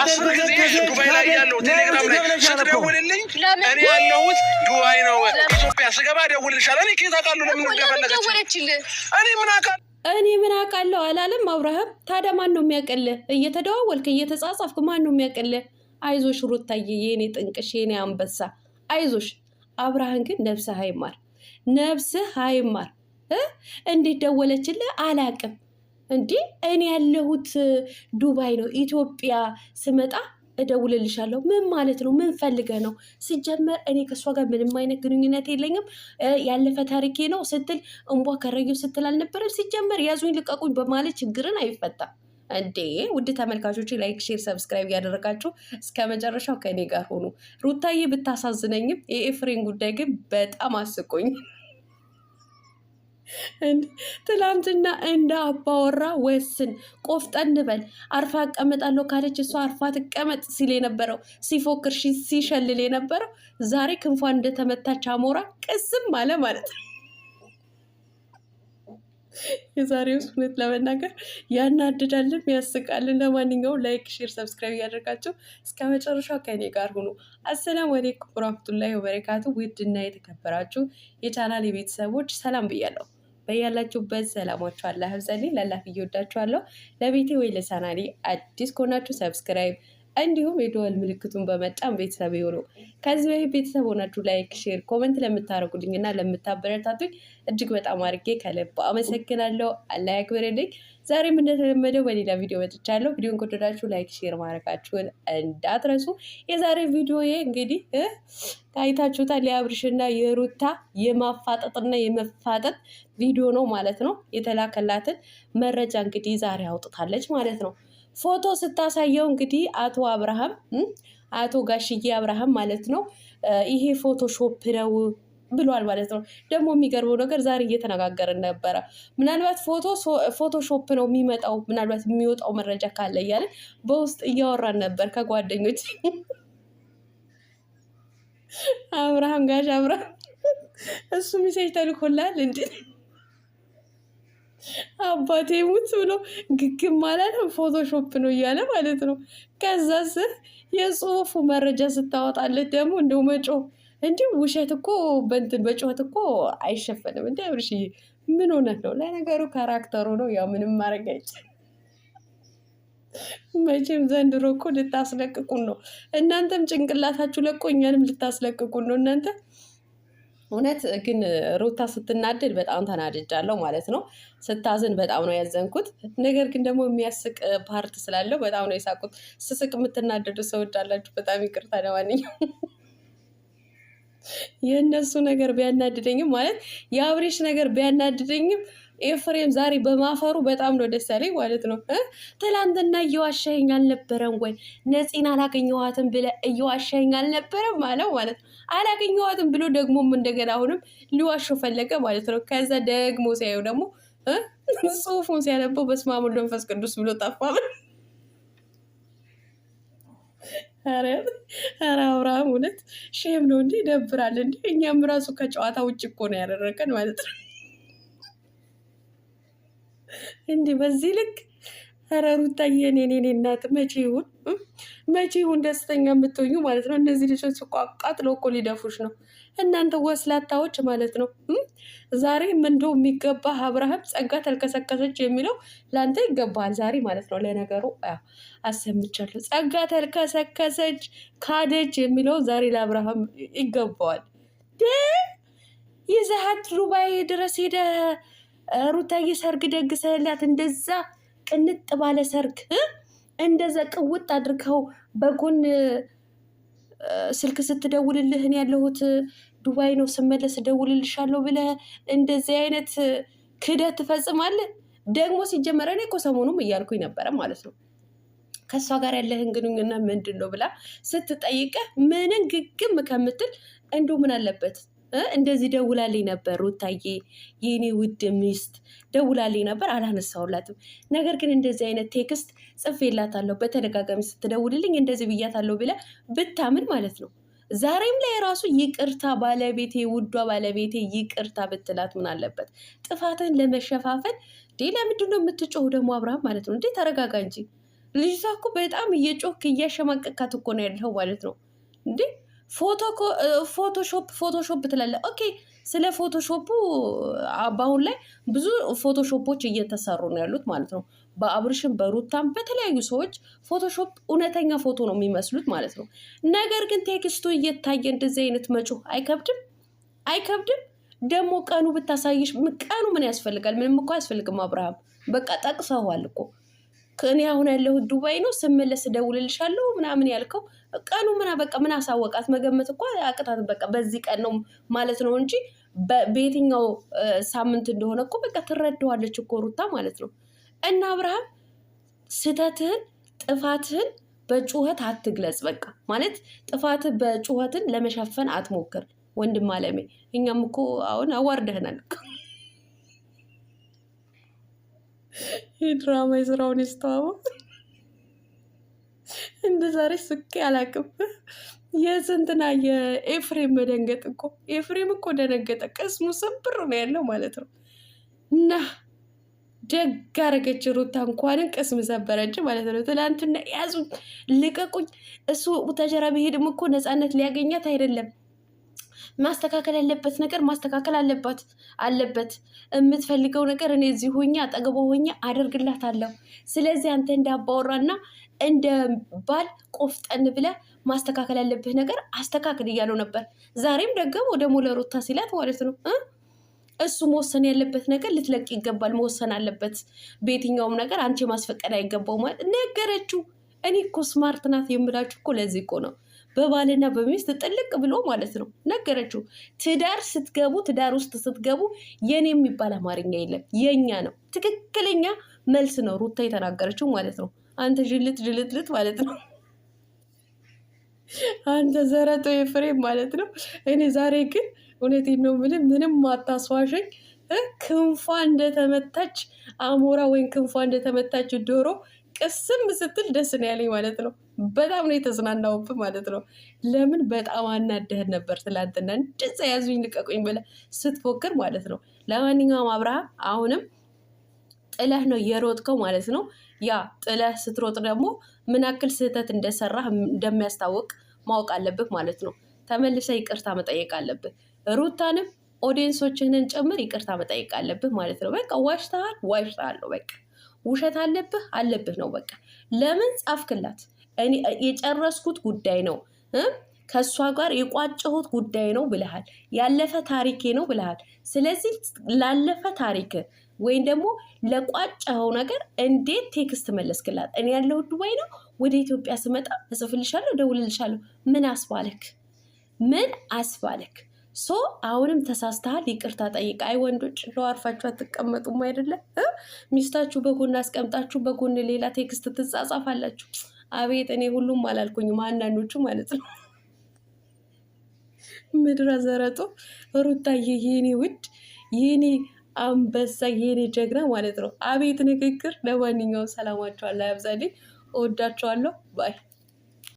አስር ጊዜ ዱባይ ላይ ያለው ቴሌግራም ላይ ስትደውልልኝ እኔ ያለሁት ዱባይ ነው። ኢትዮጵያ ስገባ እደውልልሻለሁ። እኔ ከየት አውቃለሁ ለምን እንደፈለገች? እኔ ምን አውቃለሁ አላለም አብርሃም። ታዲያ ማን ነው የሚያውቅልህ? እየተደዋወልክ እየተጻጻፍክ ማን ነው የሚያውቅልህ? አይዞሽ ሩታዬ፣ የኔ ጥንቅሽ፣ የኔ አንበሳ አይዞሽ። አብርሃም ግን ነፍስህ አይማር፣ ነፍስህ አይማር። እንዴት ደወለችልህ አላቅም። እንዴ እኔ ያለሁት ዱባይ ነው፣ ኢትዮጵያ ስመጣ እደውልልሻለሁ። ምን ማለት ነው? ምን ፈልገህ ነው? ሲጀመር እኔ ከእሷ ጋር ምንም አይነት ግንኙነት የለኝም፣ ያለፈ ታሪኬ ነው ስትል እንቧ ከረዩ ስትል አልነበረም? ሲጀመር ያዙኝ ልቀቁኝ በማለት ችግርን አይፈታም እንዴ? ውድ ተመልካቾች ላይክ፣ ሼር፣ ሰብስክራይብ እያደረጋችሁ እስከ መጨረሻው ከእኔ ጋር ሆኑ። ሩታዬ ብታሳዝነኝም የኤፍሬም ጉዳይ ግን በጣም አስቆኝ። ትላንትና እንደ አባወራ ወስን፣ ቆፍጠን በል፣ አርፋ እቀመጣለሁ ካለች እሷ አርፋ ትቀመጥ ሲል የነበረው ሲፎክር ሲሸልል የነበረው ዛሬ ክንፏን እንደተመታች አሞራ ቅስም አለ ማለት ነው። የዛሬው እውነት ለመናገር ያናድዳልም ያስቃልን። ለማንኛውም ላይክ፣ ሼር፣ ሰብስክራይብ እያደረጋችሁ እስከ መጨረሻው ከእኔ ጋር ሁኑ። አሰላሙ አለይኩም ወራህመቱላሂ ወበረካቱ። ውድና የተከበራችሁ የቻናል የቤተሰቦች ሰላም ብያለሁ። በያላችሁበት ሰላማችሁ አላህ ያብዛልኝ። ለላፍ እየወዳችኋለሁ። ለቤቴ ወይ ለቻናሌ አዲስ ከሆናችሁ ሰብስክራይብ እንዲሁም የደወል ምልክቱን በመጫን ቤተሰብ ይሁኑ። ከዚህ በፊት ቤተሰብ ሆናችሁ ላይክ፣ ሼር፣ ኮመንት ለምታደርጉልኝ እና ለምታበረታቱኝ እጅግ በጣም አድርጌ ከልብ አመሰግናለሁ። አላህ ያክብርልኝ። ዛሬም እንደተለመደው በሌላ ቪዲዮ መጥቻለሁ። ቪዲዮን ከወደዳችሁ ላይክ፣ ሼር ማድረጋችሁን እንዳትረሱ። የዛሬ ቪዲዮ እንግዲህ ታይታችሁታል። የአብርሽና የሩታ የማፋጠጥና የመፋጠጥ ቪዲዮ ነው ማለት ነው። የተላከላትን መረጃ እንግዲህ ዛሬ አውጥታለች ማለት ነው። ፎቶ ስታሳየው እንግዲህ አቶ ጋሽዬ አብርሃም ማለት ነው ይሄ ፎቶሾፕ ነው ብሏል ማለት ነው። ደግሞ የሚገርመው ነገር ዛሬ እየተነጋገርን ነበረ። ምናልባት ፎቶሾፕ ነው የሚመጣው፣ ምናልባት የሚወጣው መረጃ ካለ እያለን በውስጥ እያወራን ነበር ከጓደኞች። አብርሃም እሱ ሚሴጅ ተልኮላል እንዴ? አባቴ ሙት ብሎ ግግም ማለት ፎቶሾፕ ነው እያለ ማለት ነው። ከዛስ የጽሁፉ መረጃ ስታወጣለት ደግሞ እንደው መጮህ እንዲህ ውሸት እኮ በጩኸት እኮ አይሸፈንም። እንዲ አብርሽ ምን ሆነት ነው? ለነገሩ ካራክተሩ ነው። ያው ምንም ማድረግ አይቻልም። መቼም ዘንድሮ እኮ ልታስለቅቁን ነው። እናንተም ጭንቅላታችሁ ለቆ እኛንም ልታስለቅቁን ነው እናንተ። እውነት ግን ሩታ ስትናደድ በጣም ተናድጃለሁ ማለት ነው። ስታዝን በጣም ነው ያዘንኩት። ነገር ግን ደግሞ የሚያስቅ ፓርት ስላለው በጣም ነው የሳቁት። ስስቅ የምትናደዱ ሰዎች አላችሁ፣ በጣም ይቅርታ። ለማንኛውም የእነሱ ነገር ቢያናድደኝም ማለት የአብሬሽ ነገር ቢያናድደኝም ኤፍሬም ዛሬ በማፈሩ በጣም ነው ደስ ያለኝ ማለት ነው። ትላንትና እየዋሻኸኝ አልነበረም ወይ? ነፂን አላገኘኋትም ብለህ እየዋሻኸኝ አልነበረም አለው ማለት ነው። አላገኘኋትም ብሎ ደግሞም እንደገና አሁንም ሊዋሸው ፈለገ ማለት ነው። ከዛ ደግሞ ሲያየው ደግሞ ጽሁፉን ሲያነበው በስመ አብ ወወልድ ወመንፈስ ቅዱስ ብሎ ጠፋ። ኧረ አብርሃም እውነት ሼም ነው እንዲህ ይደብራል እንዲ። እኛም ራሱ ከጨዋታ ውጭ እኮ ነው ያደረገን ማለት ነው። እንዲህ በዚህ ልክ ኧረ ሩታዬ የኔ እናት መቼ ይሁን ደስተኛ የምትሆኙ ማለት ነው። እነዚህ ልጆች እኮ አቃጥለው እኮ ሊደፉሽ ነው እናንተ ወስላታዎች ማለት ነው። ዛሬም እንደው የሚገባ አብርሃም ጸጋ ተልከሰከሰች የሚለው ለአንተ ይገባሃል ዛሬ ማለት ነው። ለነገሩ አሰምቻለሁ። ጸጋ ተልከሰከሰች ካደች የሚለው ዛሬ ለአብርሃም ይገባዋል። ይዘሃት ዱባይ ድረስ ሄደ ሩታዬ ሰርግ ደግሰህላት እንደዛ ቅንጥ ባለ ሰርግ እንደዛ ቅውጥ አድርገው በጎን ስልክ ስትደውልልህን ያለሁት ዱባይ ነው ስመለስ እደውልልሻለሁ ብለህ እንደዚህ አይነት ክደት ትፈጽማለህ? ደግሞ ሲጀመረ እኔ እኮ ሰሞኑም እያልኩኝ ነበረ ማለት ነው ከእሷ ጋር ያለህን ግንኙነት ምንድን ነው ብላ ስትጠይቀህ ምንን ግግም ከምትል እንዲሁ ምን አለበት እንደዚህ ደውላልኝ ነበር ሩታዬ የኔ ውድ ሚስት ደውላልኝ ነበር፣ አላነሳሁላትም። ነገር ግን እንደዚህ አይነት ቴክስት ጽፌላታለሁ በተደጋጋሚ ስትደውልልኝ እንደዚህ ብያታለሁ ብለህ ብታምን ማለት ነው። ዛሬም ላይ ራሱ ይቅርታ ባለቤቴ፣ ውዷ ባለቤቴ ይቅርታ ብትላት ምን አለበት? ጥፋትን ለመሸፋፈን ለምንድን ነው የምትጮሁ ደግሞ አብርሃም ማለት ነው? እንዴ ተረጋጋ እንጂ ልጅቷ እኮ በጣም እየጮክ እያሸማቀቃት እኮ ነው ያለው ማለት ነው እንዴ። ፎቶሾፕ ትላለህ። ኦኬ ስለ ፎቶሾፑ በአሁን ላይ ብዙ ፎቶሾፖች እየተሰሩ ነው ያሉት ማለት ነው። በአብርሽም በሩታም በተለያዩ ሰዎች ፎቶሾፕ እውነተኛ ፎቶ ነው የሚመስሉት ማለት ነው። ነገር ግን ቴክስቱ እየታየ እንደዚህ አይነት መጮህ አይከብድም? ደግሞ ቀኑ ብታሳይሽ ቀኑ ምን ያስፈልጋል? ምንም እኮ አያስፈልግም። አብርሃም በቃ ጠቅሰዋል እኮ እኔ አሁን ያለሁት ዱባይ ነው፣ ስመለስ እደውልልሻለሁ ምናምን ያልከው ቀኑ በቃ ምን አሳወቃት? መገመት እኮ አቅታት። በቃ በዚህ ቀን ነው ማለት ነው እንጂ በየትኛው ሳምንት እንደሆነ እኮ በቃ ትረዳዋለች እኮ ሩታ ማለት ነው። እና አብርሃም ስህተትህን ጥፋትህን በጩኸት አትግለጽ። በቃ ማለት ጥፋትህ በጩኸትን ለመሸፈን አትሞክር ወንድም አለሜ። እኛም እኮ አሁን አዋርደህናል። የድራማ የስራውን ይስተዋወቅ እንደ ዛሬ ስቄ አላቅም። የስንትና የኤፍሬም መደንገጥ እኮ ኤፍሬም እኮ ደነገጠ። ቅስሙ ስብር ነው ያለው ማለት ነው። እና ደግ አረገች ሩታ፣ እንኳንን ቅስም ሰበረች ማለት ነው። ትናንትና ያዙኝ ልቀቁኝ። እሱ ቡታጀራ ቢሄድም እኮ ነፃነት ሊያገኛት አይደለም። ማስተካከል ያለበት ነገር ማስተካከል አለበት። የምትፈልገው ነገር እኔ እዚህ ሆኜ አጠገቧ ሆኜ አደርግላታለሁ። ስለዚህ አንተ እንዳባወራና እንደ ባል ቆፍጠን ብለህ ማስተካከል ያለብህ ነገር አስተካክል እያለው ነበር። ዛሬም ደግሞ ደግሞ ለሩታ ሲላት ማለት ነው እሱ መወሰን ያለበት ነገር ልትለቅ ይገባል፣ መወሰን አለበት። በየትኛውም ነገር አንቺ ማስፈቀድ አይገባው ማለት ነገረችው። እኔ እኮ ስማርት ናት የምላችሁ እኮ ለዚህ እኮ ነው። በባልና በሚስት ጥልቅ ብሎ ማለት ነው ነገረችው። ትዳር ውስጥ ስትገቡ የኔ የሚባል አማርኛ የለም፣ የኛ ነው። ትክክለኛ መልስ ነው ሩታ የተናገረችው ማለት ነው። አንተ ጅልት ማለት ነው። አንተ ዘረጦ የፍሬም ማለት ነው። እኔ ዛሬ ግን እውነቴን ነው የምልህ ምንም አታስዋሸኝ። ክንፏ እንደተመታች አሞራ ወይም ክንፏ እንደተመታች ዶሮ ቅስም ስትል ደስ ነው ያለኝ ማለት ነው። በጣም ነው የተዝናናውብህ ማለት ነው። ለምን በጣም አናደህን ነበር ትላንትና እንደዛ ያዙኝ ልቀቁኝ ብለህ ስትፎክር ማለት ነው። ለማንኛውም አብርሃም አሁንም ጥለህ ነው የሮጥከው ማለት ነው። ያ ጥለህ ስትሮጥ ደግሞ ምን ያክል ስህተት እንደሰራህ እንደሚያስታውቅ ማወቅ አለብህ ማለት ነው። ተመልሰህ ይቅርታ መጠየቅ አለብህ። ሩታንም ኦዲየንሶችህንን ጭምር ይቅርታ መጠየቅ አለብህ ማለት ነው። በቃ ዋሽተሃል ነው በቃ ውሸት አለብህ ነው በቃ። ለምን ጻፍክላት? እኔ የጨረስኩት ጉዳይ ነው ከእሷ ጋር የቋጨሁት ጉዳይ ነው ብለሃል። ያለፈ ታሪኬ ነው ብለሃል። ስለዚህ ላለፈ ታሪክ ወይም ደግሞ ለቋጨኸው ነገር እንዴት ቴክስት መለስክላት? እኔ ያለሁት ዱባይ ነው፣ ወደ ኢትዮጵያ ስመጣ እጽፍልሻለሁ፣ እደውልልሻለሁ። ምን አስባለክ? አሁንም ተሳስተሃል፣ ይቅርታ ጠይቅ። አይ ወንዶች እንደው አርፋችሁ አትቀመጡም አይደለም? ሚስታችሁ በጎን አስቀምጣችሁ በጎን ሌላ ቴክስት ትጻጻፋላችሁ። አቤት እኔ ሁሉም አላልኩኝም፣ አንዳንዶቹ ማለት ነው። ምድረ ዘረጦ ሩታዬ፣ የኔ ውድ፣ የኔ አንበሳ፣ የኔ ጀግና ማለት ነው። አቤት ንግግር። ለማንኛውም ሰላማችኋለሁ፣ ያብዛልኝ። እወዳችኋለሁ። ባይ